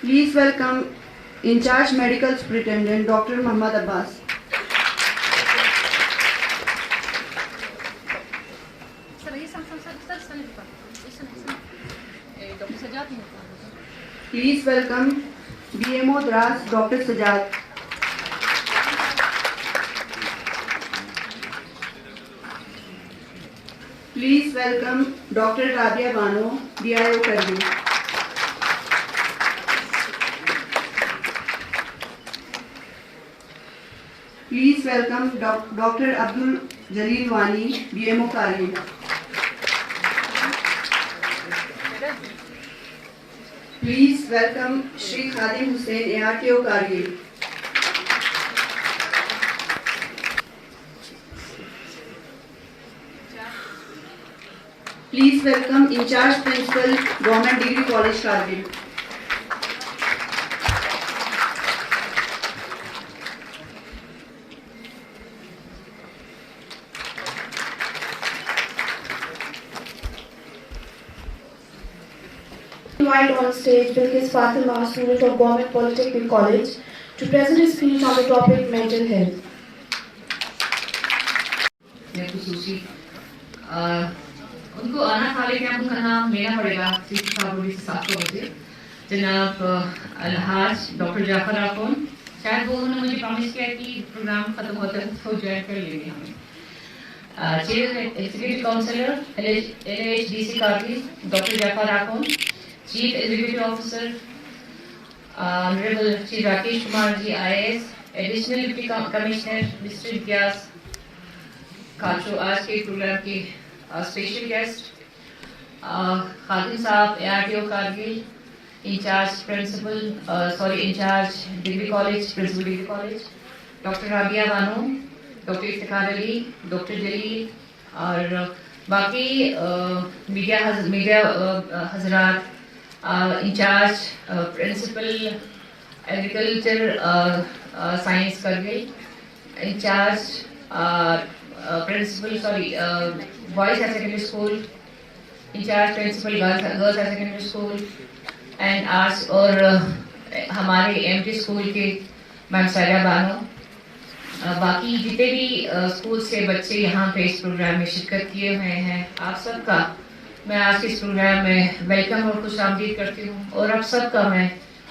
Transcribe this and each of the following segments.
Please welcome in charge medical superintendent Dr. Muhammad Abbas. Please welcome BMO Dras Dr. Sajad. Please welcome Dr. Rabia Bano, DIO Kargil. Please welcome Dr. Abdul Jalil Wani, BMO Kargil. Please welcome Shri Khadim Hussain, ARTO Kargil. Please welcome in charge principal, Government Degree College Kargil. Invite on stage Bilkis Fatima, student of Government Polytechnic College, to present his speech on the topic mental health. उनको आना था लेकिन अब उनका नाम लेना पड़ेगा CC काबुली से 7 बजे जनाब अलहाज डॉक्टर जाफर आकोन शायद वो उन्होंने मुझे प्रॉमिस किया कि प्रोग्राम खत्म होते हैं तो ज्वाइन कर लेंगे हमें chief executive councillor LHDC Kargil doctor Jafar Akhoon chief executive officer honourable Shri Rakesh Kumar ji IAS additional deputy commissioner mister Imtiyaz Khacho आज के प्रोग्राम के स्पेशल गेस्ट खादिम sahab ARTO Kargil incharge principal incharge degree college principal degree college doctor Rabia Bano doctor Iftikhar Ali doctor Jalil और बाकी media हजरात incharge principal agriculture science Kargil incharge principal Boys Higher Secondary School, incharge principal girls higher secondary school and arts और हमारे MT school के ma'am सारा बानो बाकी जितने भी स्कूल से बच्चे यहाँ पे इस प्रोग्राम में शिरकत किए हुए हैं आप सबका मैं आज के इस प्रोग्राम में वेलकम और खुशामदीद करती हूँ और आप सबका मैं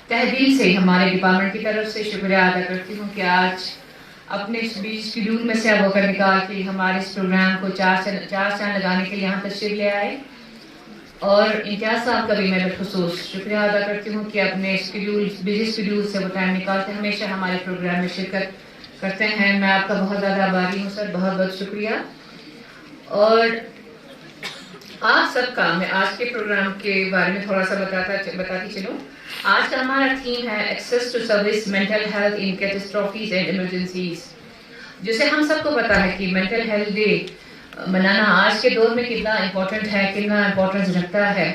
तहे दिल से हमारे डिपार्टमेंट की तरफ से शुक्रिया अदा करती हूँ कि आज अपने शेड्यूल में से अब होकर निकाल के हमारे इस प्रोग्राम को चार चांद लगाने के लिए यहाँ तशरीफ ले आए और इम्तियाज साहब का भी मैं बिलखुसूस शुक्रिया अदा करती हूँ कि अपने बिजी शेड्यूल से वो टाइम निकाल के हमेशा हमारे प्रोग्राम में शिरकत करते हैं मैं आपका बहुत ज़्यादा आभारी हूँ सर बहुत बहुत शुक्रिया और आप सबका मैं आज के प्रोग्राम के बारे में थोड़ा सा बताती चलूँ आज का हमारा थीम है access to service mental health in catastrophes and emergencies जिसे हम सबको पता है कि मेंटल हेल्थ डे मनाना आज के दौर में कितना इम्पोर्टेंट है कितना इम्पोर्टेंस रखता है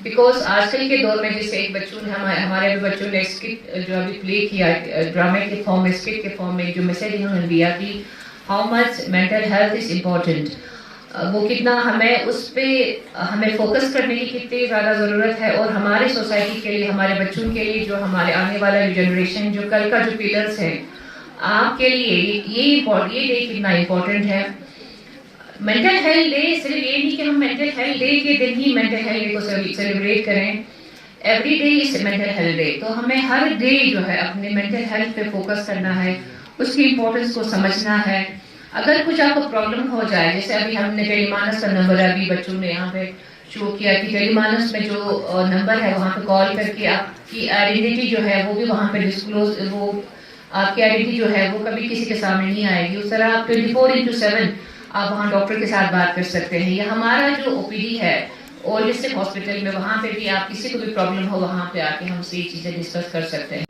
बिकॉज आजकल के दौर में जैसे एक बच्चों ने हमारे अभी बच्चों ने स्किट जो अभी प्ले किया ड्रामे के फॉर्म में स्किट के फॉर्म में जो मैसेज इन्होंने दिया कि how much mental health is important वो कितना हमें उस पर हमें फोकस करने की कितनी ज़्यादा ज़रूरत है और हमारे सोसाइटी के लिए हमारे बच्चों के लिए जो हमारे आने वाला जनरेशन जो कल का जो पिलर्स है आपके लिए ये डे कितना इम्पोर्टेंट है मेंटल हेल्थ डे सिर्फ ये नहीं कि हम मेंटल हेल्थ डे के दिन ही मेंटल हेल्थ डे को सेलिब्रेट करें every day is mental health day तो हमें हर डे जो है अपने मेंटल हेल्थ पे फोकस करना है उसकी इम्पोर्टेंस को समझना है अगर कुछ आपको प्रॉब्लम हो जाए जैसे अभी हमने टेलीमानस का नंबर अभी बच्चों ने यहाँ पे शो किया कि टेलीमानस में जो नंबर है वहाँ पे कॉल करके आपकी आइडेंटिटी जो है वो भी वहाँ पे डिस्क्लोज वो आपकी आइडेंटिटी जो है वो कभी किसी के सामने नहीं आएगी उस तरह आप 24/7 आप वहाँ डॉक्टर के साथ बात कर सकते हैं या हमारा जो OPD है ओल्ड डिस्ट्रिक्ट हॉस्पिटल में, वहाँ पे भी आप किसी को भी प्रॉब्लम हो वहाँ पे आके हमसे ये चीज़ें डिस्कस कर सकते हैं।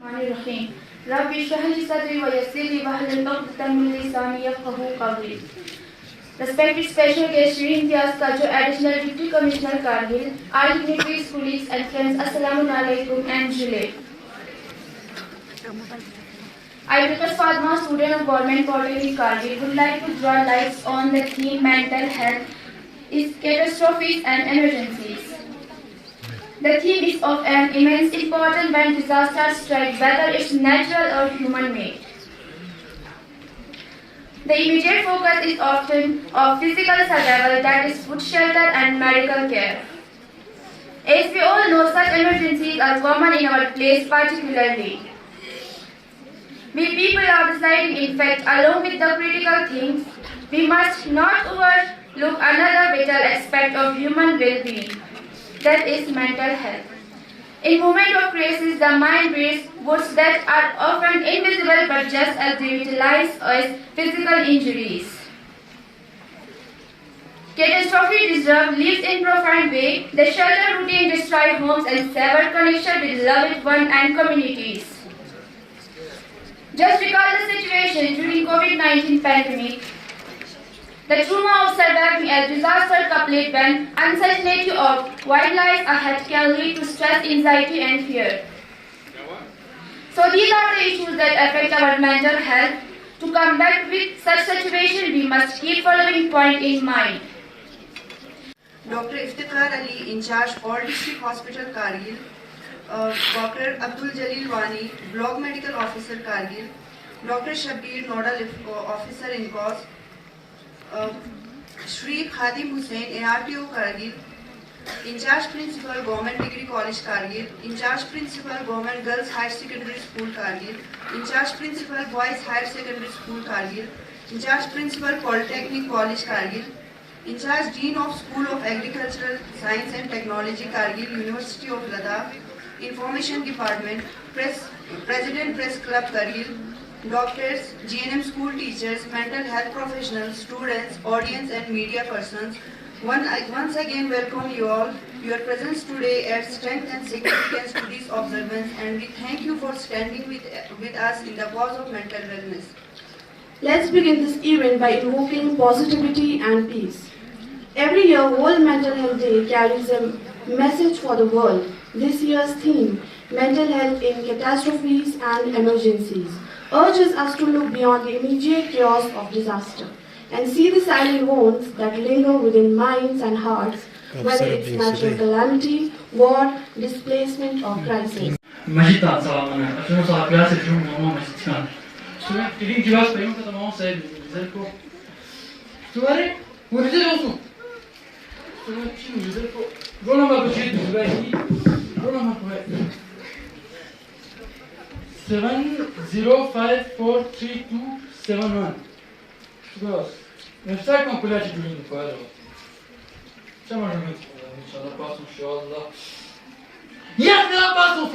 रब्बि इश्रह ली सदरी व यस्सिर ली वहलुल उक़दतम मिन लिसानी यफ़क़हू क़ौली। Respected special guest Shri Imtiaz Kacho, Additional Deputy Commissioner Kargil, our dignitaries, colleagues and friends, Assalamu alaikum and Jule. I, Dr. Fatma, student of Government Polytechnic Kargil, would like to draw lights on the theme mental health is catastrophes and emergencies. The theme is of an immense importance when disasters strike, whether it's natural or human-made. The immediate focus is often of physical survival, that is food, shelter and medical care. As we all know, such emergencies are common in our place particularly. We people are deciding, in fact, along with the critical things, we must not overlook another vital aspect of human well-being, that is mental health. In moment of crisis, the mind bears wounds that are often invisible but just as brutalized as physical injuries. Catastrophe disrupt lives in profound way. The shelter routine destroy homes and sever connection with loved ones and communities. Just recall the situation during COVID-19 pandemic. The trauma of surviving a disaster coupled with uncertainty of what lies ahead can lead to stress, anxiety and fear. So these are the issues that affect our mental health. To combat with such situation, we must keep following point in mind. Dr. Iftikhar Ali, in charge All District Hospital Kargil, Dr. Abdul Jalil Wani, Block Medical Officer Kargil, Dr. Shabir, Nodal Officer in Cause, Shri Khadim Hussain, ARTO Kargil, in charge Principal Government Degree College Kargil, in charge Principal Government Girls Higher Secondary School Kargil, in charge Principal Boys Higher Secondary School Kargil, in charge Principal Polytechnic College Kargil, in charge Dean of School of Agricultural Science and Technology Kargil, University of Ladakh, Information Department, President Press Club Kargil, doctors, GNM school teachers, mental health professionals, students, audience and media persons, once again welcome you all. Your presence today adds strength and significance to this observance, and we thank you for standing with us in the cause of mental wellness. Let's begin this event by invoking positivity and peace. Every year, World Mental Health Day carries a message for the world. This year's theme, Mental Health in Catastrophes and Emergencies, urges us to look beyond the immediate chaos of disaster and see the silent wounds that linger within minds and hearts, whether it's natural calamity, war, displacement or crisis. Majita salamana. Atunci la clase și mama mexican. Știu, tirin ceva pe un mama să zice. Tu are? Ori de rosu. Tu nu știu, zice. Gona mă duce de bai. Gona mă pe. 70543271. Gos. Ne știu cum culege de mine cu aia. Ce mă ajung? Nici la pasul și Allah. Yes, de la pasul.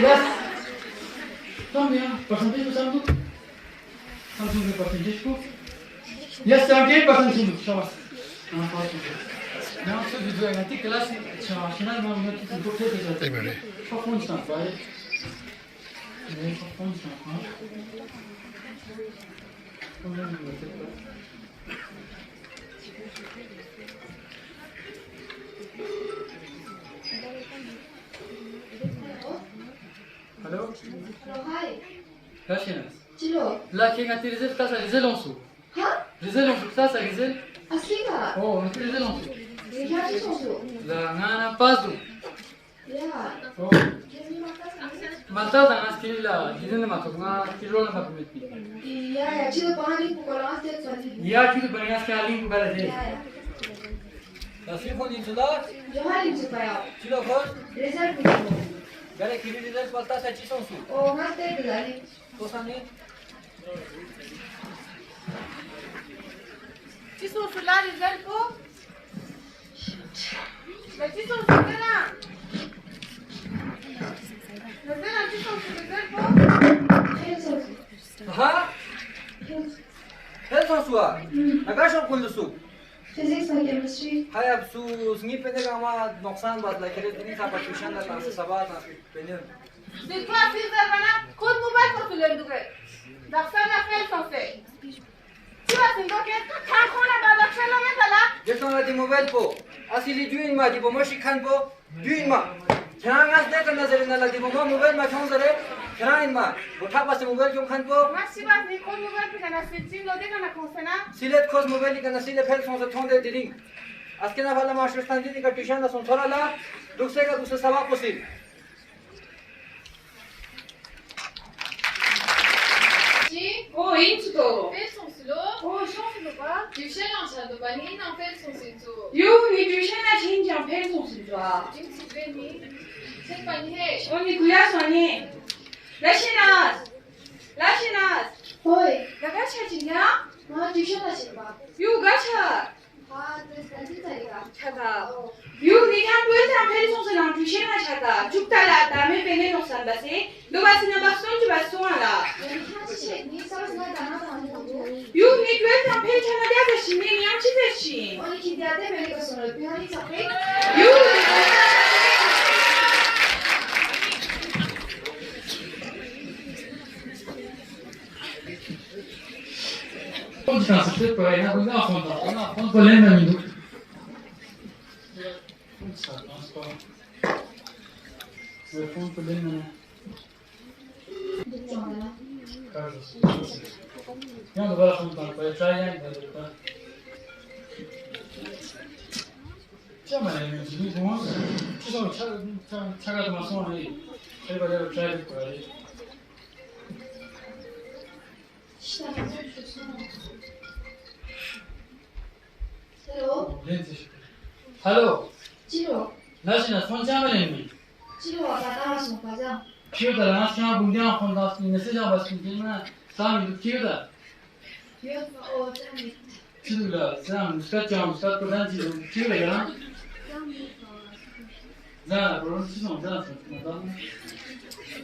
Yes. Doamne, pasantești cu Sandu? Sandu de pasantești cu? Yes, Sandu, pasantești cu. Șaua. Am pasul. N-am să de doi, antic clase, și mașina m-am gândit în tot de zi. Și acum stă în faie. Ne acum stă acum. Hello? Hello, hi. Kaçınız? Chilo. Lakin ati Rizel tasa Rizel onsu. Ha? Rizel onsu tasa Rizel. Aslında. Oh, ati Rizel onsu. Riyadi sosu. La ngana pasu. Ya. Oh. Kezi makasın. Mata da askili la gidin de matok na kilo na makumet. Ya, chilo bahani ku kolas tet sani. Ya kitu bangas ka link bara de. Ya. Tasrif din sila, Johari chupaya. sila first, Result pucho. gare kiri results palta sa chi sonsu. Oh, haste dilali. To sani, Ci sono sulla riservo? Ma ci sono sulla? Davvero ci sono sul riservo? ha? Hel sonsu a. Nagasho kullusu. Physics and chemistry. हाय अब सुनी पे ने कामा नुकसान बात ला करे दिन का tuition ला से सवाल ना पेने Dikla sizler bana kod mobil kutuları duge. Daksana fel sonse. Çiva sindo ke kan kona ba daksana me tala. जेतो ना दी मोबाइल पो असली जुइन मा दी मशी खान पो जुइन मा ध्यान आस दे कर नजर ना लगी मोबाइल मा क्यों जरे ध्यान मा उठा पास मोबाइल क्यों खान पो Mas çiva ni kod mobil pe kana silsin lo de kana konsena. सिलेट खोज मोबाइल का नसीले फेल सोच थों दे दिरिंग आज के ना वाला मास्टर स्थान दी का ट्यूशन ना सुन थोड़ा ला दूसरे का दूसरे सवाल पोसी Oh, into. Pensa silo. Oh, şansı lo ba. Düşen aşağıda bani na pensa silo. You need to share that change on pencils to draw. Jinsi beni. Sen bani he. Only glass on it. Lashinas. Lashinas. Hoy, Gaga chachina. ma tuition আছে বা। You gacha. হ্যাঁ, তো study চাইগা। Chata. You need to do it on pencils and on tuition na chata. Chukta la ta me pene no sanda se. Do basina baston ju baston la. হচ্ছে নি সব না জানা জানা। You need to do it on pencils na dia beshi me ni amchi beshi. Oni ki diate beni ko sono. Pihani sape. You Onde está essa pessoa aí? Não, não polêmica ainda. Onde está? Não foi polêmica. Diccionda. Carlos. Não, não vai lá contar. Vai try ainda. Chama ele, me diz um. 차가 좀 왔어. 내가 try 될 거야. Hello. Hello. 지로. 나시나 손자만이. 지로 왔다 나와서 가자. 키우다 나시나 bundan fonda ne seja basınca sami kiuda. UFO 짱이. Kiuda sam skacham skatodan kiuda ya. za bro 치성 za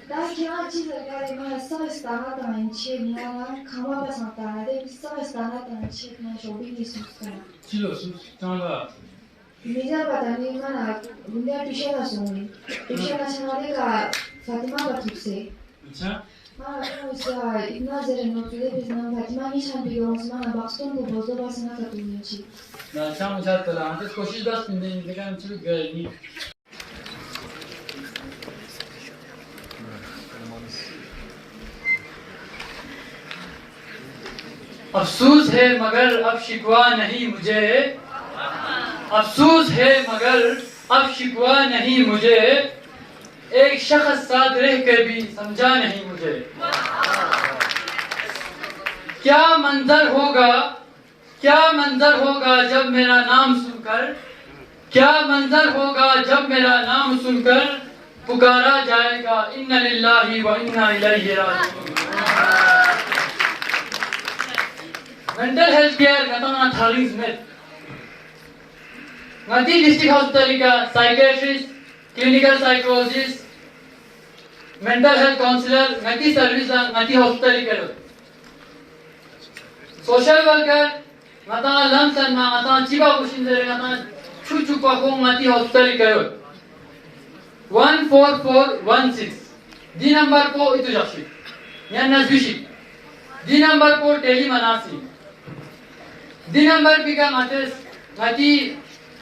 나 기아치즈가 이만 서비스 나갔다는 치나 감화에서 나타나는데 서비스 나갔다는 치나 쇼핑이 있었어요. 치료 장가 미자바다니 이만 문제 피셔다서니 피셔다서니가 파티마가 툭세. अच्छा 아, 그래서 이나제를 노트에 비즈나 파티마니 샴비가 오스마나 박스톤도 보조바스나 같은지. ना शाम साथ करा हम तो कोशिश 10 minute लेकिन चल गए नहीं अफसोस है मगर अब शिकवा नहीं मुझे अफसोस है मगर अब शिकवा नहीं मुझे एक शख्स साथ रहकर भी समझा नहीं मुझे क्या मंजर होगा जब मेरा नाम सुनकर क्या मंजर होगा जब मेरा नाम सुनकर पुकारा जाएगा इन्ना लिल्लाहि व इन्ना इलैहि राजिऊन मेंटल हेल्थ केयर गतना थालिस में ngati district hospital ka psychiatrist clinical psychologist mental health counselor ngati service ngati hospital ka social worker ngata lamsan ma ngata chiba kushin dere ngata chu pa ko ngati hospital ka 14416 di number ko itu jashi yan nazbishi di number ko teli manasi di number bika ngates ngati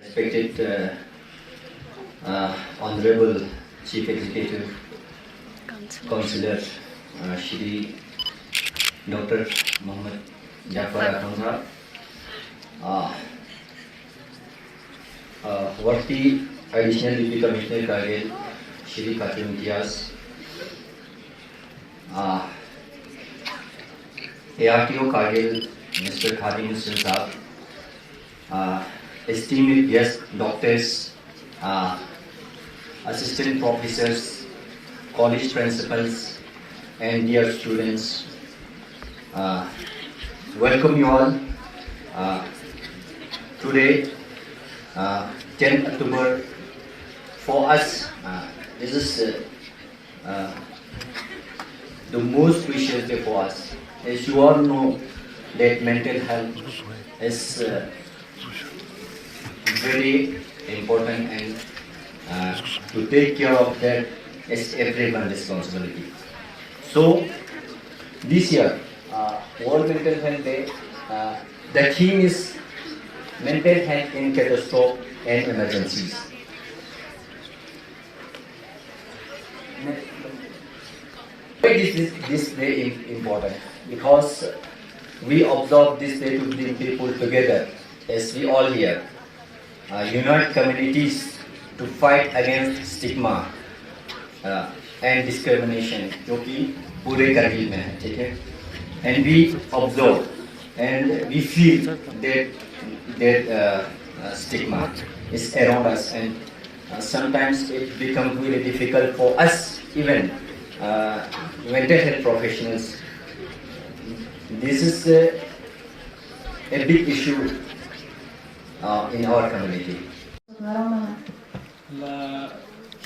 Respected Honorable Chief Executive Councillor Shri Dr. Muhammad Jafar Akhund Sahab, Worthy Additional Deputy Commissioner Kargil Shri Khatim Imtiaz, ARTO Kargil Mr. Khadim Hussain Sahab, esteemed guests, doctors, assistant professors, college principals, and dear students, welcome you all. Today, 10th October, for us, this is the most precious day for us. As you all know, that mental health is very important, and to take care of that is everyone's responsibility. So this year, World Mental Health Day, the theme is mental health in catastrophe and emergencies. Why is this day important? Because we observe this day to bring people together, as we all here. Unite communities to fight against stigma and discrimination, जो कि पूरे करगिल में है, ठीक है? And we observe and we feel that stigma is around us, and sometimes it becomes really difficult for us, even mental health professionals. This is a big issue in our community.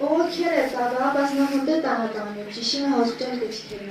O kere sabah basına muddet tanıtamıyor. Şişime hospital geçirdim.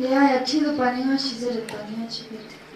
Ya ya çiğ paniğe şizer paniğe çıkıyor.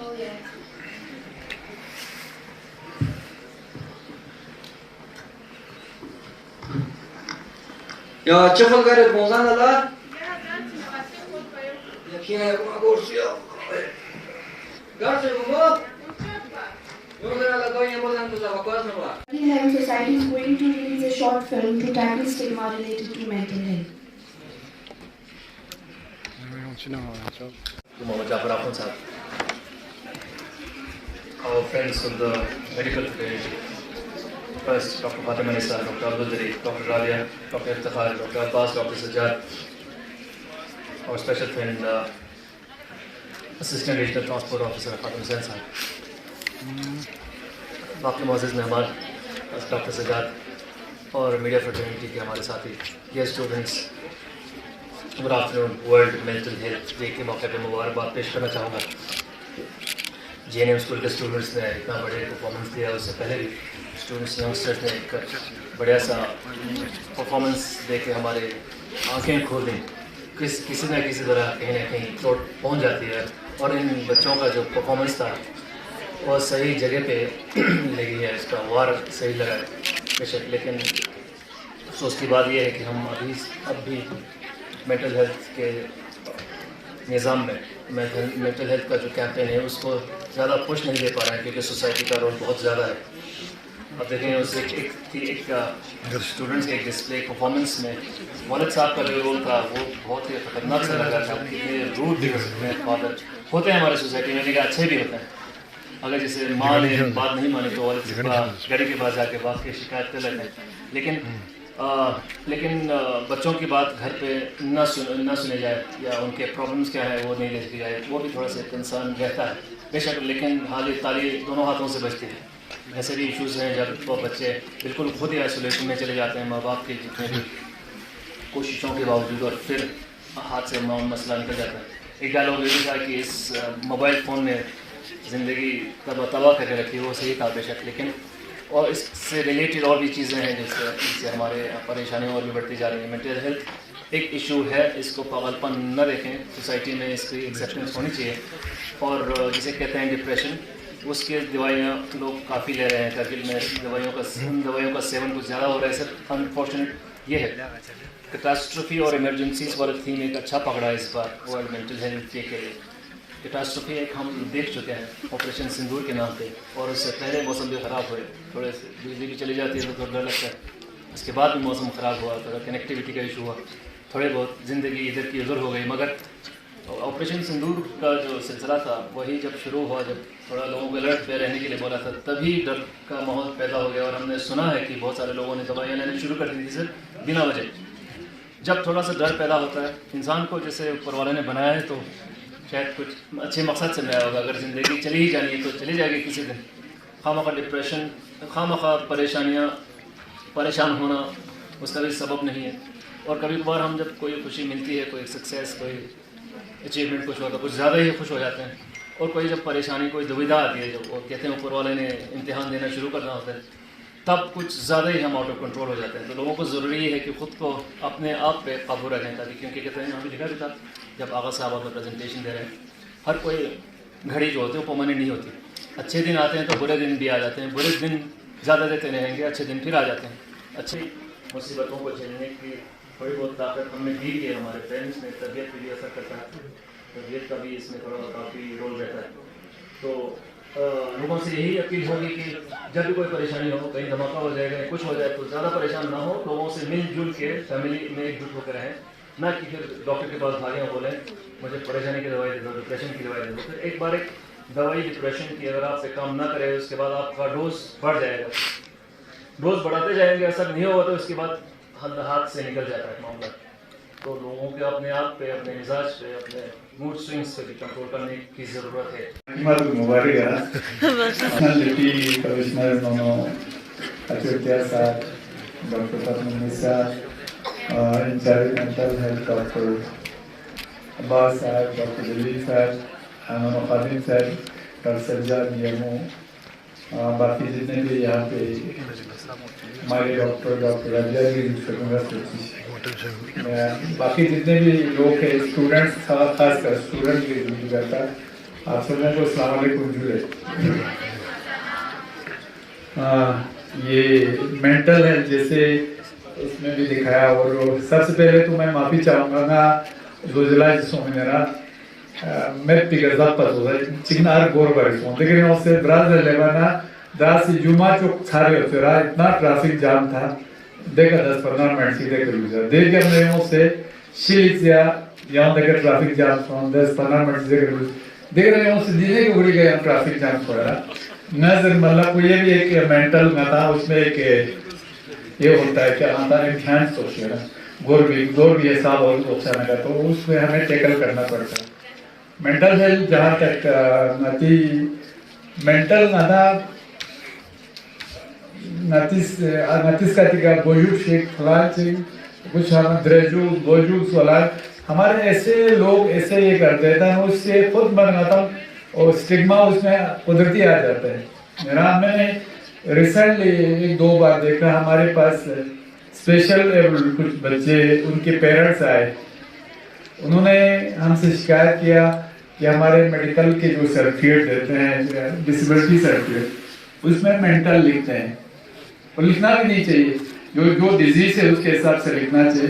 Oh yeah. Ya çıkıl gayrı bozan da la. Yakine kuma korsuyor. Garse bu mu? Yok la koyun bozan da bakwas mı var? Health Society is going to release a short film to tackle stigma related to mental health. Muhammad Jafar Akhund Sahab, our friends from the medical field, first Dr. Fatima Nisa, Dr. Abdul Jari, Dr. Rabia, Dr. Iftikhar, Dr. Abbas, Dr. Sajjad, our special friend, Assistant Regional Transport Officer Khatim Hussain Sahab, बाकी मोअज़्ज़िज़ मेहमान doctor Sajjad और media fraternity के हमारे साथी, dear students, good afternoon. World mental health day के मौके पर मुबारकबाद पेश करना चाहूँगा। JNM स्कूल के स्टूडेंट्स ने इतना बड़े परफॉर्मेंस दिया, उससे पहले भी स्टूडेंट्स यंगस्टर्स ने एक बढ़िया सा परफॉर्मेंस दे के हमारे आँखें खोल दी। किसी न किसी तरह कहीं ना कहीं चोट पहुँच जाती है, और इन बच्चों का जो परफॉर्मेंस था और सही जगह पे लगी है, इसका वार सही लगा है बेशक, लेकिन अफसोस की बात यह है कि हम अब भी मेंटल हेल्थ के निज़ाम में मेंटल हेल्थ का जो कैंपेन है उसको ज़्यादा पुश नहीं दे पा रहे हैं, क्योंकि सोसाइटी का रोल बहुत ज़्यादा है। अब देखें उससे एक स्टूडेंट्स के एक डिस्प्ले परफॉर्मेंस में वालिद साहब का जो रोल था वो बहुत ही खतरनाक सा लगा था। कितने रूड भी फादर होते हैं हमारे सोसाइटी में, लेकिन अच्छे भी होते हैं। अगर जैसे माँ ने बात नहीं मानी तो वालिद गाड़ी के पास जाके बात की शिकायत कर लेते हैं, लेकिन बच्चों की बात घर पे न सुने जाए या उनके प्रॉब्लम्स क्या है वो नहीं देखी जाए, वो भी थोड़ा सा कंसर्न रहता है बेशक, लेकिन हाल ताली दोनों हाथों से बचती है। ऐसे भी इश्यूज़ हैं जब वो बच्चे बिल्कुल खुद ही आइसोलेशन में चले जाते हैं माँ बाप की जितने भी कोशिशों के बावजूद, और फिर हाथ से मसला निकल जाता है। एक डायलॉग ये भी था कि इस मोबाइल फ़ोन ने ज़िंदगी तबाह करके रखी है, वो सही था बेशक, लेकिन और इससे रिलेटेड और भी चीज़ें हैं जिससे हमारे परेशानियाँ और भी बढ़ती जा रही हैं। मेंटल हेल्थ एक इशू है, इसको पागलपन न देखें, सोसाइटी में इसकी एक्सेप्टेंस होनी चाहिए। और जिसे कहते हैं डिप्रेशन, उसके दवाइयाँ लोग काफ़ी ले रहे हैं, करगिल में दवाइयों का सेवन कुछ ज़्यादा हो रहा है। सर अनफॉर्चुनेट ये है कैटास्ट्रोफी और इमरजेंसीज वाला थीम एक अच्छा पकड़ा है इस बार वर्ल्ड मेंटल हेल्थ डे के लिए। कैटास्ट्रोफी एक हम देख चुके हैं ऑपरेशन सिंदूर के नाम पे, और उससे पहले मौसम भी ख़राब हुए, थोड़े से बिजली भी चली जाती है तो थोड़ा डर लगता है। उसके बाद भी मौसम ख़राब हुआ, थोड़ा कनेक्टिविटी का इशू हुआ, थोड़े बहुत ज़िंदगी इधर की उधर हो गई। मगर ऑपरेशन सिंदूर का जो सिलसिला था वही जब शुरू हुआ, जब थोड़ा लोगों को अलर्ट पे रहने के लिए बोला था, तभी डर का माहौल पैदा हो गया। और हमने सुना है कि बहुत सारे लोगों ने दवाइयाँ लेनी शुरू कर दी थी सर बिना वजह। जब थोड़ा सा डर पैदा होता है इंसान को, जैसे ऊपर वाले ने बनाया है तो शायद कुछ अच्छे मकसद से बनाया होगा। अगर ज़िंदगी चली ही जानी है तो चली जाएगी किसी दिन। खामखा डिप्रेशन, खामखा परेशान होना उसका भी सबब नहीं है। और कभी कभार हम जब कोई खुशी मिलती है, कोई सक्सेस, कोई अचीवमेंट कुछ होता है, कुछ ज़्यादा ही खुश हो जाते हैं। और कोई जब परेशानी, कोई दुविधा आती है, जब वो कहते हैं ऊपर वाले ने इम्तिहान देना शुरू करना होता है, तब कुछ ज़्यादा ही हम आउट ऑफ कंट्रोल हो जाते हैं। तो लोगों को ज़रूरी है कि ख़ुद को अपने आप पे काबू रखें, ताकि, क्योंकि कहते हैं हमें लिखा भी था जब आगा साहब अपना प्रेजेंटेशन दे रहे हैं, हर कोई घड़ी जो होती है वो परमानेंट नहीं होती। अच्छे दिन आते हैं तो बुरे दिन भी आ जाते हैं, बुरे दिन ज़्यादा देते रहेंगे, अच्छे दिन फिर आ जाते हैं। अच्छी मुसीबतों को झेलने की थोड़ी बहुत ताकत हमने दी है, हमारे पेरेंट्स ने, तबीयत पर भी असर करता है, तबीयत का भी इसमें थोड़ा काफ़ी रोल रहता है। तो लोगों से यही अपील होगी कि जब भी कोई परेशानी हो, कहीं धमाका हो जाएगा, कुछ हो जाए, तो ज़्यादा परेशान ना हो, लोगों से मिलजुल के फैमिली में एकजुट होकर रहें, ना कि फिर डॉक्टर के पास भागें और बोलें मुझे परेशानी की दवाई दे दो, डिप्रेशन की दवाई दे दो। फिर एक बार एक दवाई डिप्रेशन की अगर आपसे काम ना करे, उसके बाद आपका डोज बढ़ जाएगा, डोज बढ़ाते जाएंगे, असर नहीं होगा तो उसके बाद हाथ से निकल जाता है मामला। तो लोगों के अपने आप पे, अपने मिजाज पे, अपने मूड स्विंग्स पे भी कंट्रोल करने की ज़रूरत है। मुबारक डिप्टी कमिश्नर दोनों Achutya sahab, doctor Padmanisa, incharge mental health doctor Abbas sahab, doctor जलील साहब, अनोनो खादिम साहब, डॉक्टर सज्जाद यमू, बाकी जितने भी यहाँ पे हमारे डॉक्टर रबिया जी, बाकी जितने भी लोग हैं, स्टूडेंट्स, खासकर स्टूडेंट की करता है, आप सबों को अस्सलाम वालेकुम जुले। ये मेंटल हेल्थ जैसे इसमें भी दिखाया, और सबसे पहले तो मैं माफ़ी चाहूँगा ना जोजिला जिसों में मेरा मैं पिगरदा पर होता है चिकनार गोर बारिश होते कि नहीं उससे ब्राज़ लेवाना दास जुमा चौक सारे होते रहा, इतना ट्रैफिक जाम था, देखा 10-15 मिनट सीधे कर लिया, देख के हमने उससे शीलिक्स या यहाँ देखा ट्रैफिक जाम 10-15 मिनट सीधे कर लिया, देख रहे हैं उससे दीजिए कि उड़ी गए ट्रैफिक जाम हो रहा नजर मतलब कोई ये भी एक मेंटल ना था, उसमें एक ये होता है क्या आता है ध्यान सोच रहा गोर भी हिसाब और सोचना का, तो उसमें हमें टेकल करना पड़ता है। मेंटल हेल्थ जहाँ तक नती मेंटल नादा नतीस का टिका बोजुर्ग शेख फलाल से कुछ हम द्रेजू बोजुर्ग फलाल हमारे ऐसे लोग ऐसे ये कर देता है, उससे खुद बनाता हूँ और स्टिग्मा उसमें कुदरती आ जाता है। मेरा मैंने रिसेंटली 1-2 बार देखा, हमारे पास स्पेशल कुछ बच्चे उनके पेरेंट्स आए, उन्होंने हमसे शिकायत किया कि हमारे मेडिकल के जो सर्टिफिकेट देते हैं डिसेबिलिटी सर्टिफिकेट उसमें मेंटल लिखते हैं, और लिखना भी नहीं चाहिए, जो डिजीज है उसके हिसाब से लिखना चाहिए।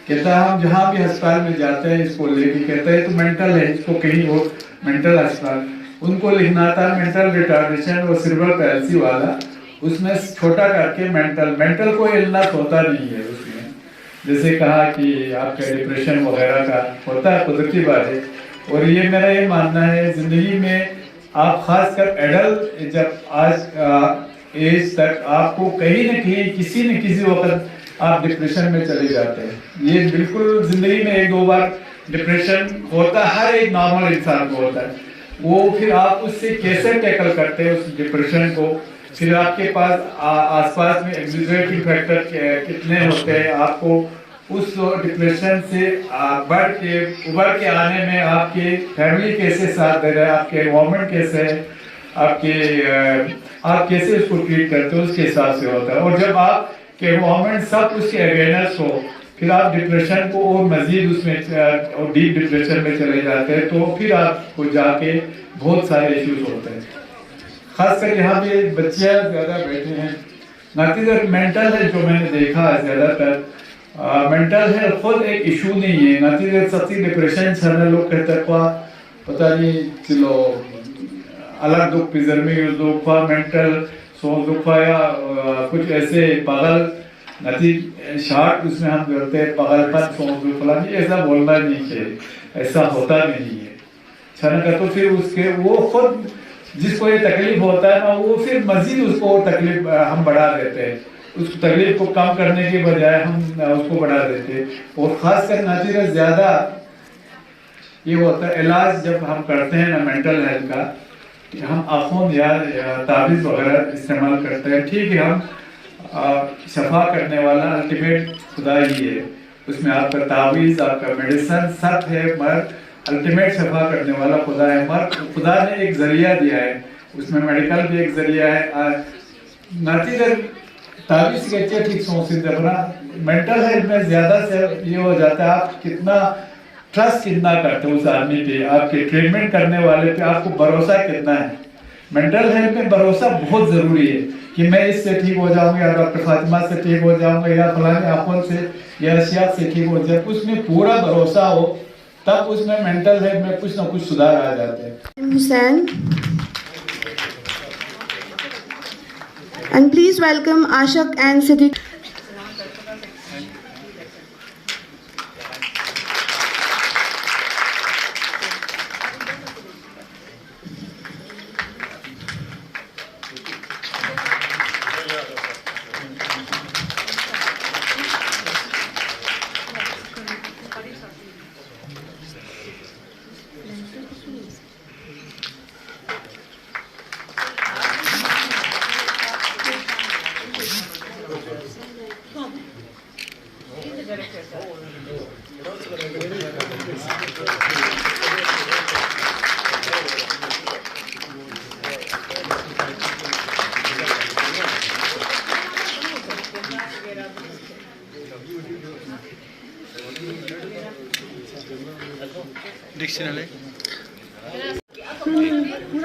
कहता है हम जहाँ भी अस्पताल में जाते हैं इसको लेके, कहता है तो मेंटल है, इसको कहीं वो मेंटल अस्पताल उनको लिखना था मेंटल रिटार्डेशन और सिर्बर पैल्सी वाला, उसमें छोटा करके मेंटल कोई इलनेस होता नहीं है उसमें, जैसे कहा कि आपका डिप्रेशन वगैरह का होता है, कुदरती बात है। और ये मेरा ये मानना है जिंदगी में आप खासकर एडल्ट जब आज एज तक आपको कहीं न कहीं किसी न किसी वक्त आप डिप्रेशन में चले जाते हैं, ये बिल्कुल जिंदगी में 1-2 बार डिप्रेशन होता है, हर एक नॉर्मल इंसान को होता है। वो फिर आप उससे कैसे टैकल करते हैं उस डिप्रेशन को, फिर आपके पास आसपास में एग्जीक्यूटिव फैक्टर कितने होते हैं, आपको उस डिप्रेशन से उबर के आने में आपके फैमिली कैसे साथ दे रहा है, आपके एनवायरमेंट कैसे है, आप कैसे उसको ट्रीट करते हो, उसके हिसाब से होता है। और जब आपके एनवायरमेंट सब उसके अवेयरनेस हो, फिर आप डिप्रेशन को और मजीद उसमें डीप डिप्रेशन में चले जाते हैं, तो फिर आपको जाके बहुत सारे इश्यूज होते हैं। खासकर यहाँ पे बच्चे ज़्यादा बैठे हैं, नतीजर मेंटल हेल्थ जो मैंने देखा है ज़्यादातर मेंटल हेल्थ खुद एक इशू नहीं है, नतीजर सच्ची डिप्रेशन छाने लोग कहते पता नहीं चलो अलग दुख पिजर में दुख मेंटल सो दुख या कुछ ऐसे पागल नती शार्ट उसमें हम करते हैं पागलपन सो दुख फलानी, ऐसा बोलना नहीं चाहिए, ऐसा होता नहीं है छाने का। तो फिर उसके वो खुद जिसको ये तकलीफ होता है ना, वो फिर मजीद उसको तकलीफ हम बढ़ा देते हैं, उस तकलीफ को कम करने के बजाय हम उसको बढ़ा देते हैं। और ख़ासकर नतीजा ज़्यादा ये होता है इलाज जब हम करते हैं ना मेंटल हेल्थ का, हम आँखों या तावीज़ वगैरह इस्तेमाल करते हैं। ठीक है, हम शफा करने वाला अल्टीमेट खुदा ही है, उसमें आपका तावीज़ आपका मेडिसिन सब है, मगर अल्टीमेट शफा करने वाला खुदा है। मगर खुदा ने एक जरिया दिया है, उसमें मेडिकल भी एक जरिया है। नतीजा तावीज़ के अच्छे ठीक सोचते अपना मेंटल हेल्थ में ज़्यादा से ये हो जाता है, आप कितना ट्रस्ट कितना करते हो उस आदमी पे, आपके ट्रीटमेंट करने वाले पे आपको भरोसा कितना है। मेंटल हेल्थ में भरोसा बहुत ज़रूरी है कि मैं इससे ठीक हो जाऊंगा या डॉक्टर फातिमा से ठीक हो जाऊंगा या फलाने आफों से या अशिया से ठीक हो जाए, उसमें पूरा भरोसा हो, तब उसमें मेंटल हेल्थ में कुछ ना कुछ सुधार आ जाते हैं। Hussain. And please welcome Ashak and Siddiq. Dictionary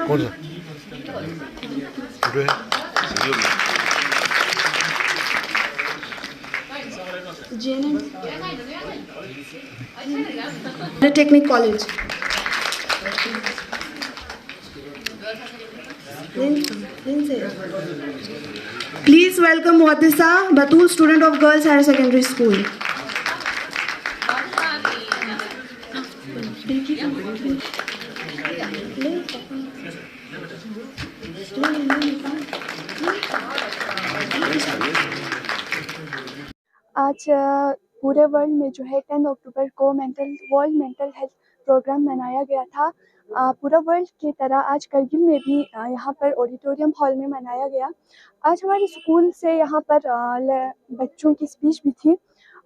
कौन सा Technic College. Please welcome Muhaddisa Batul, student of Girls Higher Secondary School. आज पूरे वर्ल्ड में जो है 10 अक्टूबर को वर्ल्ड मेंटल हेल्थ प्रोग्राम मनाया गया था। पूरा वर्ल्ड की तरह आज करगिल में भी यहाँ पर ऑडिटोरियम हॉल में मनाया गया। आज हमारे स्कूल से यहाँ पर बच्चों की स्पीच भी थी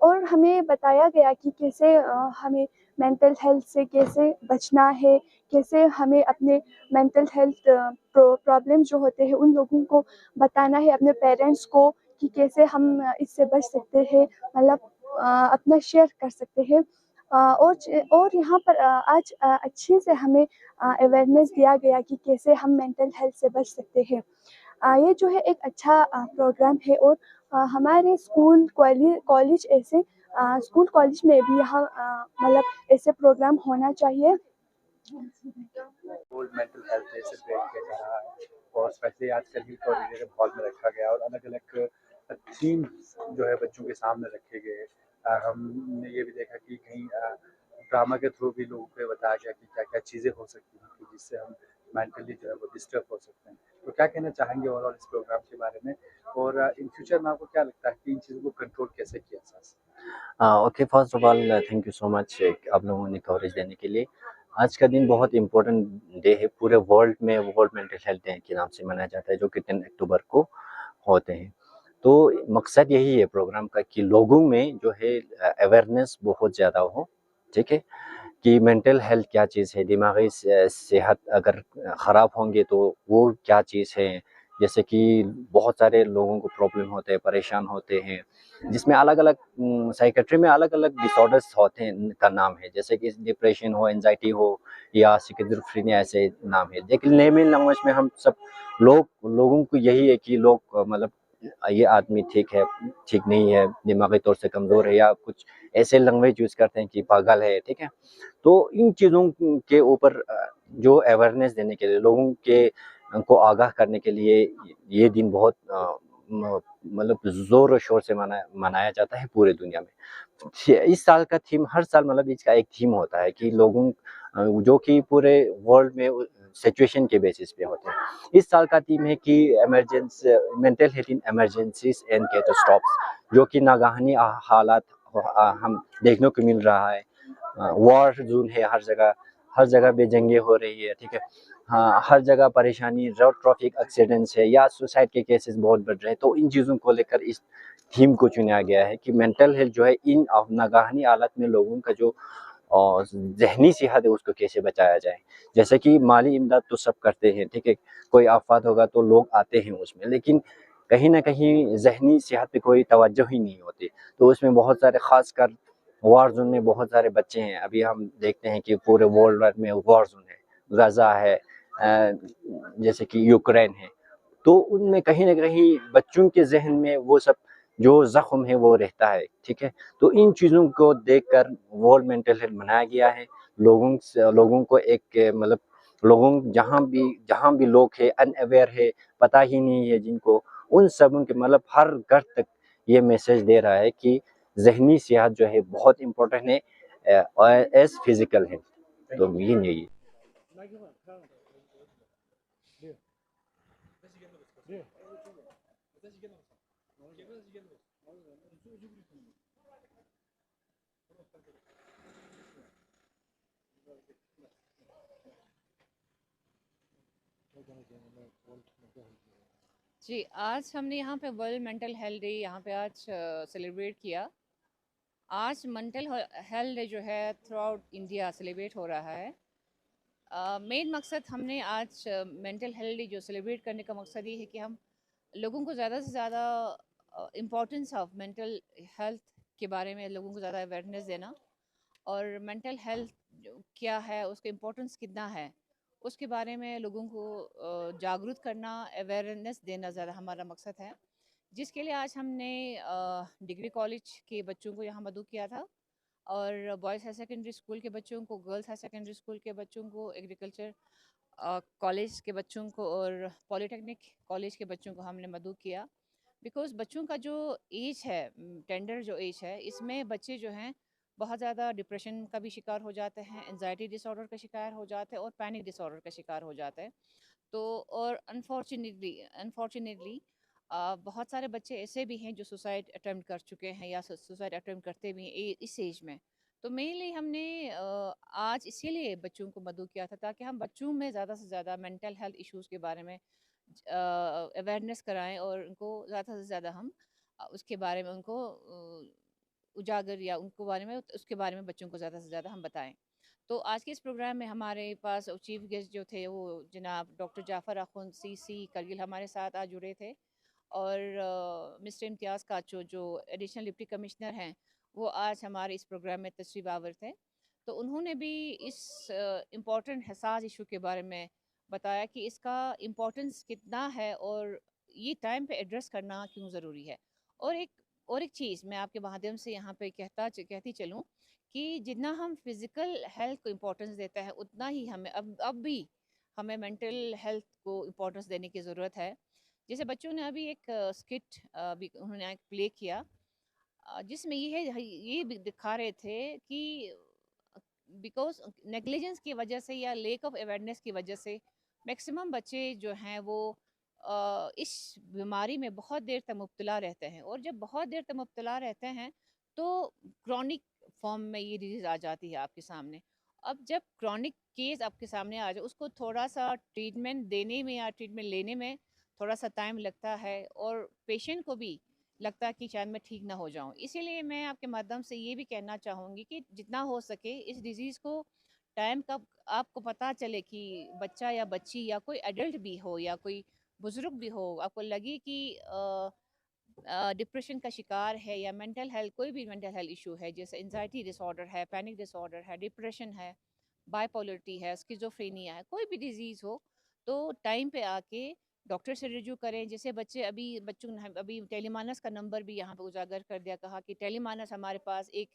और हमें बताया गया कि कैसे हमें मेंटल हेल्थ से कैसे बचना है, कैसे हमें अपने मेंटल हेल्थ प्रॉब्लम जो होते हैं उन लोगों को बताना है, अपने पेरेंट्स को, कि कैसे हम इससे बच सकते हैं, मतलब अपना शेयर कर सकते हैं। और यहाँ पर आज अच्छे से हमें अवेयरनेस दिया गया कि कैसे हम मेंटल हेल्थ से बच सकते हैं। ये जो है एक अच्छा प्रोग्राम है और हमारे स्कूल कॉलेज ऐसे स्कूल कॉलेज में भी यहाँ मतलब ऐसे प्रोग्राम होना चाहिए। World mental health day celebrate किया जा रहा है और स्पेशली आज करगिल को ऑडिटोरियम हॉल में रखा गया और अलग अलग थीम जो है बच्चों के सामने रखे गए। हमने ये भी देखा कि कहीं ड्रामा के थ्रू भी लोगों को बताया गया कि क्या क्या चीज़ें हो सकती हैं कि जिससे हम मेंटली जो है वो डिस्टर्ब हो सकते हैं। तो क्या कहना चाहेंगे ओवरऑल इस प्रोग्राम के बारे में और इन फ्यूचर में आपको क्या लगता है कि इन चीज़ों को कंट्रोल कैसे किया जा सकता है? Okay, first of all thank you so much आप लोगों ने कवरेज देने के लिए। आज का दिन बहुत इम्पोर्टेंट डे है, पूरे वर्ल्ड में वर्ल्ड मेंटल हेल्थ डे के नाम से मनाया जाता है जो कि 10 अक्टूबर को होते हैं। तो मकसद यही है प्रोग्राम का कि लोगों में जो है अवेयरनेस बहुत ज़्यादा हो, ठीक है, कि मेंटल हेल्थ क्या चीज़ है, दिमागी सेहत अगर ख़राब होंगे तो वो क्या चीज़ है। जैसे कि बहुत सारे लोगों को प्रॉब्लम होते हैं, परेशान होते हैं, जिसमें अलग-अलग साइकियाट्री में अलग-अलग डिसऑर्डर्स होते हैं का नाम है, जैसे कि डिप्रेशन हो, एंजाइटी हो या स्किज़ोफ्रेनिया ऐसे नाम है। लेकिन लेमन लैंग्वेज में हम सब लोगों को यही है कि लोग मतलब ये आदमी ठीक है, ठीक नहीं है, दिमागी तौर से कमज़ोर है या कुछ ऐसे लैंग्वेज यूज़ करते हैं कि पागल है, ठीक है। तो इन चीज़ों के ऊपर जो अवेयरनेस देने के लिए, लोगों के को आगाह करने के लिए ये दिन बहुत मतलब ज़ोर शोर से मनाया जाता है पूरे दुनिया में। इस साल का थीम हर साल मतलब इसका एक थीम होता है कि लोगों जो कि पूरे वर्ल्ड में सिचुएशन के बेसिस पे होते हैं। इस साल का थीम है कि mental health in emergencies and catastrophes, जो कि नागाहानी हालात हम देखने को मिल रहा है। वॉर जोन है हर जगह बेजंगे हो रही है, ठीक है। हाँ, हर जगह परेशानी, रोड ट्रैफिक एक्सीडेंट्स है या सुसाइड के केसेस बहुत बढ़ रहे हैं। तो इन चीज़ों को लेकर इस थीम को चुना गया है कि मेंटल हेल्थ जो है इन नागाहानी हालत में लोगों का जो ज़हनी सेहत है उसको कैसे बचाया जाए। जैसे कि माली इमदाद तो सब करते हैं, ठीक है, कोई आफत होगा तो लोग आते हैं उसमें, लेकिन कहीं न कहीं ज़हनी सेहत पे कोई तवज्जो ही नहीं होती। तो उसमें बहुत सारे ख़ासकर वॉर ज़ोन में बहुत सारे बच्चे हैं। अभी हम देखते हैं कि पूरे वर्ल्ड वाइड में वॉर ज़ोन है, गाज़ा है, जैसे कि यूक्रेन है। तो उनमें कहीं न कहीं बच्चों के ज़हन में वो सब जो ज़ख्म है वो रहता है, ठीक है। तो इन चीज़ों को देखकर वर्ल्ड मेंटल हेल्थ मनाया गया है। लोगों को एक मतलब लोगों जहाँ भी लोग हैं अनअवेयर है, पता ही नहीं है जिनको, उन सबों के मतलब हर घर तक ये मैसेज दे रहा है कि ज़हनी सेहत जो है बहुत इम्पोर्टेंट है एज़ फिज़िकल हेल्थ। तो यही है। जी, आज हमने यहाँ पे वर्ल्ड मेंटल हेल्थ डे यहाँ पे आज सेलिब्रेट किया। आज मेंटल हेल्थ डे जो है थ्रू आउट इंडिया सेलिब्रेट हो रहा है। मेन मकसद हमने आज मेंटल हेल्थ डे जो सेलिब्रेट करने का मकसद ये है कि हम लोगों को ज़्यादा से ज़्यादा इम्पोर्टेंस ऑफ मेंटल हेल्थ के बारे में लोगों को ज़्यादा अवेयरनेस देना, और मेंटल हेल्थ क्या है, उसका इम्पोर्टेंस कितना है, उसके बारे में लोगों को जागरूक करना, अवेयरनेस देना ज़्यादा हमारा मकसद है। जिसके लिए आज हमने डिग्री कॉलेज के बच्चों को यहाँ मदऊ किया था, और बॉयज़ हायर सेकेंडरी स्कूल के बच्चों को, गर्ल्स हायर सेकेंडरी स्कूल के बच्चों को, एग्रीकल्चर कॉलेज के बच्चों को और पॉलीटेक्निक कॉलेज के बच्चों को हमने मदऊ किया। बिकॉज़ बच्चों का जो एज है, टेंडर जो एज है, इसमें बच्चे जो हैं बहुत ज़्यादा डिप्रेशन का भी शिकार हो जाते हैं, एंजाइटी डिसऑर्डर का शिकार हो जाते हैं और पैनिक डिसऑर्डर का शिकार हो जाते हैं। तो और अनफॉर्चुनेटली बहुत सारे बच्चे ऐसे भी हैं जो सुसाइड अटेम्प्ट कर चुके हैं या सुसाइड अटेम्प्ट करते भी हैं इस एज में। तो मेनली हमने आज इसीलिए बच्चों को मदऊ किया था ताकि हम बच्चों में ज़्यादा से ज़्यादा मेंटल हेल्थ इश्यूज़ के बारे में अवेयरनेस कराएं, और उनको ज़्यादा से ज़्यादा हम उसके बारे में उनको उजागर या उनको बारे में उसके बारे में बच्चों को ज़्यादा से ज़्यादा हम बताएं। तो आज के इस प्रोग्राम में हमारे पास चीफ गेस्ट जो थे वो जनाब डॉक्टर जाफ़र अख़ुन CC करगिल हमारे साथ आज जुड़े थे, और मिस्टर इम्तियाज़ काचो जो एडिशनल डिप्टी कमिश्नर हैं वो आज हमारे इस प्रोग्राम में तशरीफ़ आवर थे। तो उन्होंने भी इस इम्पॉर्टेंट हसास इशू के बारे में बताया कि इसका इम्पोर्टेंस कितना है और ये टाइम पे एड्रेस करना क्यों ज़रूरी है। और एक चीज़ मैं आपके माध्यम से यहाँ पे कहती चलूँ कि जितना हम फिज़िकल हेल्थ को इम्पोर्टेंस देते हैं उतना ही हमें अब भी हमें मेंटल हेल्थ को इम्पोर्टेंस देने की ज़रूरत है। जैसे बच्चों ने अभी एक स्किट भी उन्होंने एक प्ले किया जिसमें ये भी दिखा रहे थे कि बिकॉज नेग्लिजेंस की वजह से या लेक ऑफ अवेयरनेस की वजह से मैक्सिमम बच्चे जो हैं वो इस बीमारी में बहुत देर तक मुब्तला रहते हैं, और जब बहुत देर तक मुब्तला रहते हैं तो क्रॉनिक फॉर्म में ये डिजीज़ आ जाती है आपके सामने। अब जब क्रॉनिक केस आपके सामने आ जाए उसको थोड़ा सा ट्रीटमेंट देने में या ट्रीटमेंट लेने में थोड़ा सा टाइम लगता है, और पेशेंट को भी लगता है कि शायद मैं ठीक ना हो जाऊं। इसीलिए मैं आपके माध्यम से ये भी कहना चाहूँगी कि जितना हो सके इस डिज़ीज़ को टाइम का आपको पता चले कि बच्चा या बच्ची या कोई एडल्ट भी हो या कोई बुज़ुर्ग भी हो, आपको लगे कि डिप्रेशन का शिकार है या मेंटल हेल्थ कोई भी मेंटल हेल्थ इशू है, जैसे एंजाइटी डिसऑर्डर है, पैनिक डिसऑर्डर है, डिप्रेशन है, बाइपोलरिटी है, स्किज़ोफ्रेनिया है, कोई भी डिजीज़ हो, तो टाइम पे आके डॉक्टर से रिव्यू करें। जैसे बच्चे बच्चों ने अभी टेलीमानस का नंबर भी यहाँ पे उजागर कर दिया, कहा कि टेलीमानस हमारे पास एक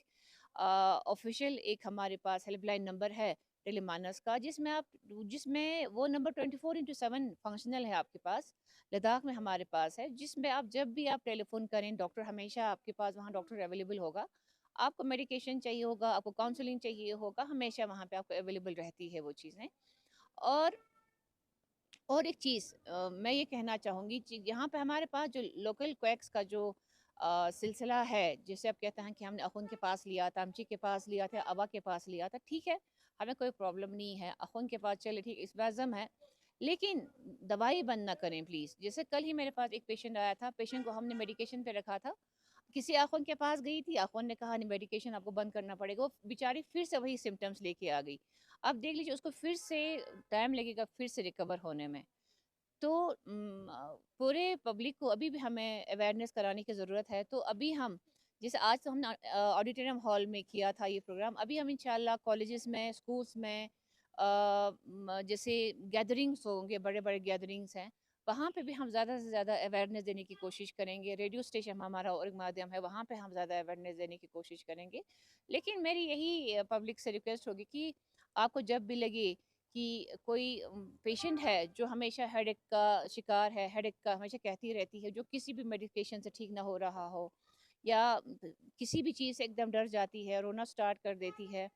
ऑफिशियल एक हमारे पास हेल्पलाइन नंबर है टेलीमानस का, जिसमें वो नंबर 24/7 फंक्शनल है आपके पास। लद्दाख में हमारे पास है, जिसमें आप जब भी आप टेलीफोन करें, डॉक्टर हमेशा आपके पास वहाँ डॉक्टर अवेलेबल होगा। आपको मेडिकेशन चाहिए होगा, आपको काउंसलिंग चाहिए होगा, हमेशा वहाँ पे आपको अवेलेबल रहती है वो चीज़ें। और एक चीज़ मैं ये कहना चाहूँगी, यहाँ पे हमारे पास जो लोकल क्वैक्स का जो सिलसिला है, जैसे आप कहते हैं कि हमने अखुन के पास लिया, तामची के पास लिया था, अबा के पास लिया था, ठीक है, हमें कोई प्रॉब्लम नहीं है, अखुन के पास चले ठीक, इस बाज़म है, लेकिन दवाई बंद ना करें प्लीज़। जैसे कल ही मेरे पास एक पेशेंट आया था, पेशेंट को हमने मेडिकेशन पे रखा था, किसी आखुन के पास गई थी, आखुन ने कहा नहीं मेडिकेशन आपको बंद करना पड़ेगा, वो बेचारी फिर से वही सिम्टम्स लेके आ गई। अब देख लीजिए उसको फिर से टाइम लगेगा फिर से रिकवर होने में। तो पूरे पब्लिक को अभी भी हमें अवेयरनेस कराने की ज़रूरत है। तो अभी हम जैसे आज तो हमने ऑडिटोरियम हॉल में किया था ये प्रोग्राम, अभी हम इंशाल्लाह कॉलेजेस में, स्कूल्स में जैसे गैदरिंग्स होंगे, बड़े-बड़े गैदरिंग्स हैं, वहाँ पे भी हम ज़्यादा से ज़्यादा अवेयरनेस देने की कोशिश करेंगे। रेडियो स्टेशन हमारा और एक माध्यम है, वहाँ पे हम ज़्यादा अवेयरनेस देने की कोशिश करेंगे। लेकिन मेरी यही पब्लिक से रिक्वेस्ट होगी कि आपको जब भी लगे कि कोई पेशेंट है जो हमेशा हेडेक का शिकार है, हेडेक का हमेशा कहती रहती है, जो किसी भी मेडिकेशन से ठीक ना हो रहा हो, या किसी भी चीज़ से एकदम डर जाती है, रोना स्टार्ट कर देती है,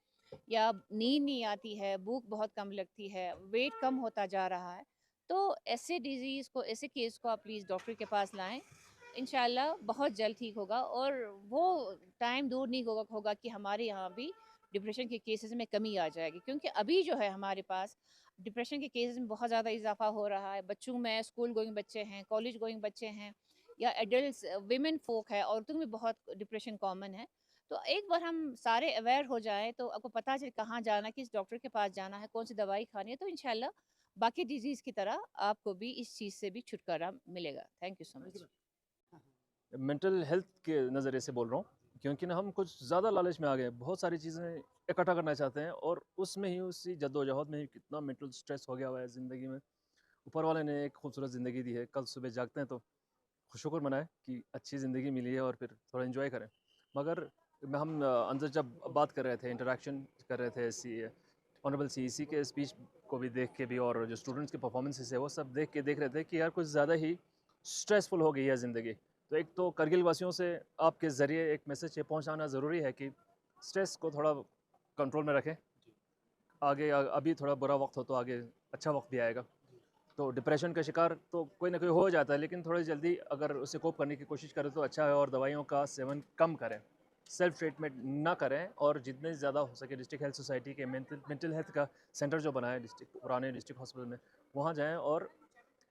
या नींद नहीं आती है, भूख बहुत कम लगती है, वेट कम होता जा रहा है, तो ऐसे डिज़ीज़ को, ऐसे केस को आप प्लीज़ डॉक्टर के पास लाएं। इंशाल्लाह बहुत जल्द ठीक होगा और वो टाइम दूर नहीं होगा कि हमारे यहाँ भी डिप्रेशन के केसेस में कमी आ जाएगी, क्योंकि अभी जो है हमारे पास डिप्रेशन के केसेस में बहुत ज़्यादा इजाफा हो रहा है। बच्चों में, स्कूल गोइंग बच्चे हैं, कॉलेज गोइंग बच्चे हैं, या एडल्ट्स, विमेन फोक है, औरतों में बहुत डिप्रेशन कॉमन है। तो एक बार हम सारे अवेयर हो जाएं तो आपको पता चले कहाँ जाना, किस डॉक्टर के पास जाना है, कौन सी दवाई खानी है, तो इंशाल्लाह बाकी डिजीज़ की तरह आपको भी इस चीज़ से भी छुटकारा मिलेगा। Thank you so much. Mental health के नज़रिए से बोल रहा हूँ, क्योंकि ना हम कुछ ज़्यादा लालच में आ गए, बहुत सारी चीज़ें इकट्ठा करना चाहते हैं और उसमें ही, उसी जद्दोजहद में ही कितना मेंटल स्ट्रेस हो गया हुआ है ज़िंदगी में। ऊपर वाले ने एक खूबसूरत ज़िंदगी दी है, कल सुबह जागते हैं तो शुक्र मनाएं कि अच्छी ज़िंदगी मिली है और फिर थोड़ा एंजॉय करें। मगर हम अंदर जब बात कर रहे थे, इंटरेक्शन कर रहे थे ऑनरेबल सीईसी के स्पीच को भी देख के भी, और जो स्टूडेंट्स के परफॉर्मेंसेस है वो सब देख रहे थे कि यार कुछ ज़्यादा ही स्ट्रेसफुल हो गई है ज़िंदगी। तो एक तो करगिल वासियों से आपके ज़रिए एक मैसेज ये पहुंचाना ज़रूरी है कि स्ट्रेस को थोड़ा कंट्रोल में रखें। आगे अभी थोड़ा बुरा वक्त हो तो आगे अच्छा वक्त भी आएगा। तो डिप्रेशन का शिकार तो कोई ना कोई हो जाता है, लेकिन थोड़ी जल्दी अगर उसे कोप करने की कोशिश करें तो अच्छा है, और दवाइयों का सेवन कम करें, सेल्फ ट्रीटमेंट ना करें, और जितने ज़्यादा हो सके डिस्ट्रिक्ट हेल्थ सोसाइटी के मेंटल हेल्थ का सेंटर जो बना है पुराने डिस्ट्रिक्ट हॉस्पिटल में, वहाँ जाएँ और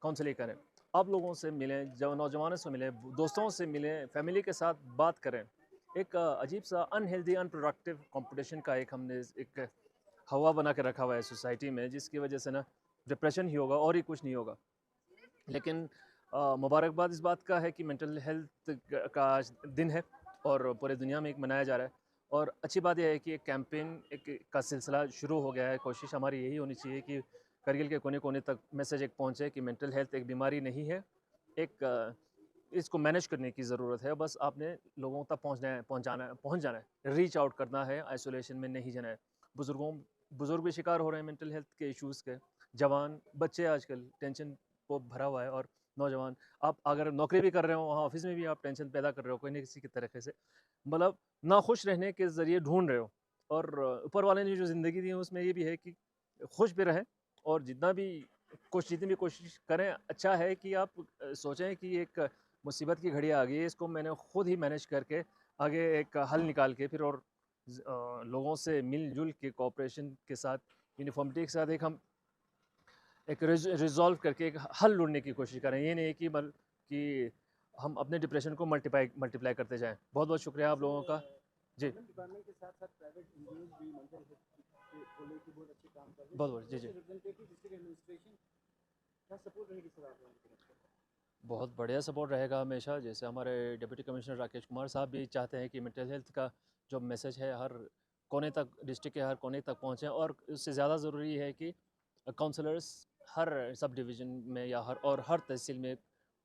काउंसलिंग करें। आप लोगों से मिलें, जो नौजवानों से मिलें, दोस्तों से मिलें, फैमिली के साथ बात करें। एक अजीब सा अनहेल्दी, अनप्रोडक्टिव कंपटीशन का एक हमने एक हवा बना के रखा हुआ है सोसाइटी में, जिसकी वजह से ना डिप्रेशन ही होगा और ही कुछ नहीं होगा। लेकिन मुबारकबाद इस बात का है कि मेंटल हेल्थ का दिन है और पूरे दुनिया में एक मनाया जा रहा है, और अच्छी बात यह है कि एक कैंपेन का सिलसिला शुरू हो गया है। कोशिश हमारी यही होनी चाहिए कि करगिल के कोने कोने तक मैसेज एक पहुँचे कि मेंटल हेल्थ एक बीमारी नहीं है, एक इसको मैनेज करने की ज़रूरत है। बस आपने लोगों तक पहुँच जाना है, रीच आउट करना है, आइसोलेशन में नहीं जाना है। बुज़ुर्ग भी शिकार हो रहे हैं मेंटल हेल्थ के इश्यूज़ के, जवान बच्चे आजकल टेंशन को भरा हुआ है, और नौजवान, आप अगर नौकरी भी कर रहे हो, वहाँ ऑफिस में भी आप टेंशन पैदा कर रहे हो, कोई न किसी की तरीके से, मतलब नाखुश रहने के ज़रिए ढूंढ रहे हो। और ऊपर वाले ने जो ज़िंदगी दी है उसमें ये भी है कि खुश भी रहें, और जितनी भी कोशिश करें। अच्छा है कि आप सोचें कि एक मुसीबत की घड़ी आ गई है, इसको मैंने खुद ही मैनेज करके आगे एक हल निकाल के फिर, और लोगों से मिलजुल के कोऑपरेशन के साथ, यूनिफॉर्मिटी के साथ एक रिजॉल्व करके एक हल ढूंढने की कोशिश करें। ये नहीं कि हम अपने डिप्रेशन को मल्टीप्लाई करते जाएं। बहुत बहुत शुक्रिया आप लोगों का जी। डिपार्टमेंट के साथ साथ प्राइवेट एनजीओज भी मेंटल हेल्थ को लेकर बहुत अच्छे काम कर रहे हैं। बहुत बहुत जी जी। रिप्रेजेंटेटिव डिस्ट्रिक्ट एडमिनिस्ट्रेशन क्या सपोर्ट रहेगी सर आप लोगों की? बहुत बढ़िया सपोर्ट रहेगा हमेशा। जैसे हमारे डिप्टी कमिश्नर राकेश कुमार साहब भी चाहते हैं कि मेंटल हेल्थ का जो मैसेज है हर कोने तक, डिस्ट्रिक्ट के हर कोने तक पहुँचे, और उससे ज़्यादा ज़रूरी है कि काउंसलर्स हर सब डिवीज़न में या हर तहसील में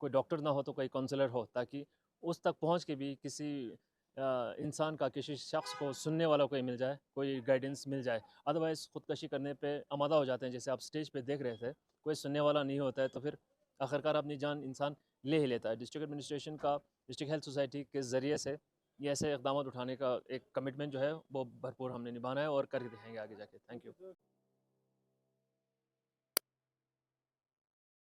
कोई डॉक्टर ना हो तो कोई काउंसलर हो, ताकि उस तक पहुंच के भी किसी इंसान का, किसी शख्स को सुनने वाला कोई मिल जाए, कोई गाइडेंस मिल जाए। अदरवाइज़ ख़ुदकशी करने पे आमादा हो जाते हैं। जैसे आप स्टेज पे देख रहे थे, कोई सुनने वाला नहीं होता है तो फिर आखिरकार अपनी जान इंसान ले ही लेता है। डिस्ट्रिक्ट एडमिनिस्ट्रेशन का डिस्ट्रिक्ट हेल्थ सोसाइटी के ज़रिए से ये ऐसे इक़दाम उठाने का एक कमिटमेंट जो है वो भरपूर हमने निभाना है और कर दिखाएंगे आगे जाके। Thank you.